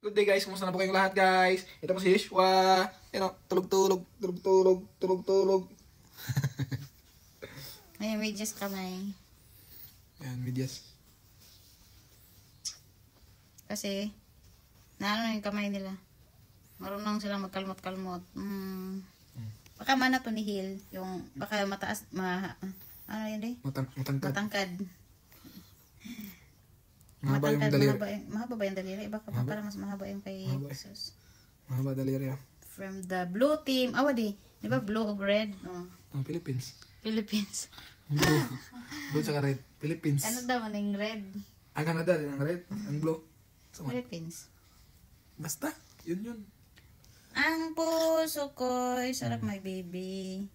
Good day guys, kumusta na po kayong lahat guys? Ito po si Yeshua. Tulog. May medyas kamay. Ayan, medyas. Kasi, naano yung kamay nila. Marunong silang magkalmot-kalmot. Baka mana to ni Hill. Yung, baka mataas, ano yun eh? Matangkad. Mahaba yung daliri. Mahaba ba yung daliri? Baka parang mas mahaba yung kay Jesus. Mahaba daliri ah. From the blue team. Awadi. Di ba blue o red? Oh. Philippines. Blue tsaka red. Philippines. Ano daw man yung red? Ang Canada din ang red. Ang blue. Philippines. Basta. Yun. Ang puso ko'y sarap my baby.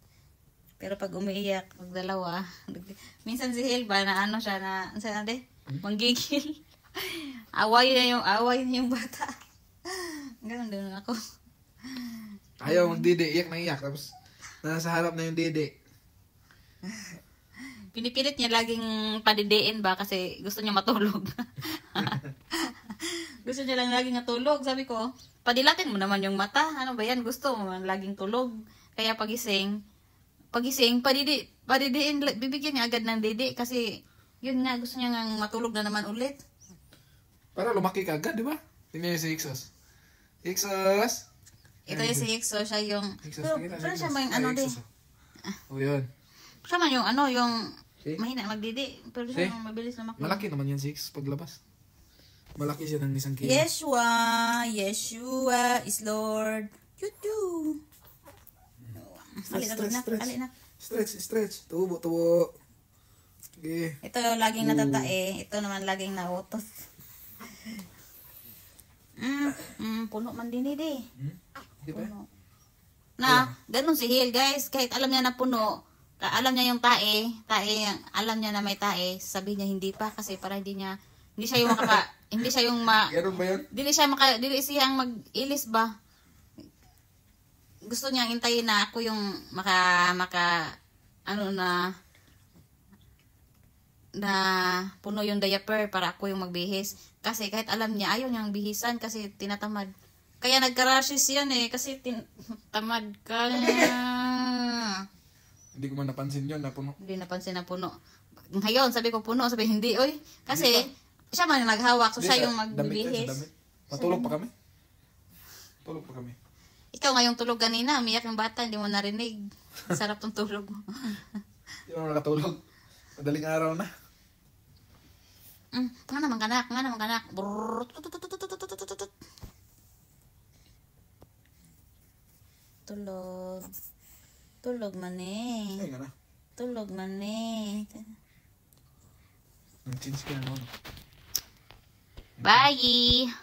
Pero pag umiiyak, pag dalawa, minsan si Hilba na ano siya na, saan na manggigil. Away na yung bata. Ganun din ako. Ayaw magdidi, iyak na iyak. Tapos nasa harap na yung didi. Pinipilit niya laging padidiin ba kasi gusto niya matulog. Gusto niya lang laging matulog. Sabi ko, padilatin mo naman yung mata. Ano ba yan? Gusto mo man laging tulog. Kaya pagising, padidiin, bibigyan niya agad ng didi kasi yun nga, gusto niya nga matulog na naman ulit. Para lumaki ka agad, di ba? Tingnan niyo si Ixos. Ixos! Ito yung si Ixos, siya yung... Pero siya may ano din. O yun. Siya man yung ano, yung... Mahina magdidi. Pero siya yung mabilis na makuha. Malaki naman yan si Ixos paglabas. Malaki siya ng 1 kilo. Yeshua is Lord. Yudu. Stretch. Tubo. Okay. Ito laging natatae. Ito naman laging nautot. Puno man din eh. Puno. Na, ganun si Hill guys. Kahit alam niya na puno, alam niya yung tae, alam niya na may tae, sabi niya hindi pa kasi para hindi siya yung hindi siya yung Ganun ba yun? Dili siyang mag-ilis ba? Gusto niya hintayin na ako yung na puno yung diaper para ako yung magbihis. Kasi kahit alam niya, ayaw niyang bihisan kasi tinatamad. Kaya nagka-rashes yan kasi tamad ka. Hindi ko man napansin yun na puno. Hindi napansin na puno. Ngayon, sabi ko puno, sabi hindi, oy. Kasi siya man yung naghawak, so siya yung magbibihis. Matulog pa kami. Ikaw ngayong tulog kanina, umiyak yung bata, hindi mo narinig. Sarap tong tulog mo. Hindi mo nakatulog. Madaling araw na. Nga naman kanak. Tulog man eh. Ay, nga na. Tulog man eh. Nag-change ka na. Bye!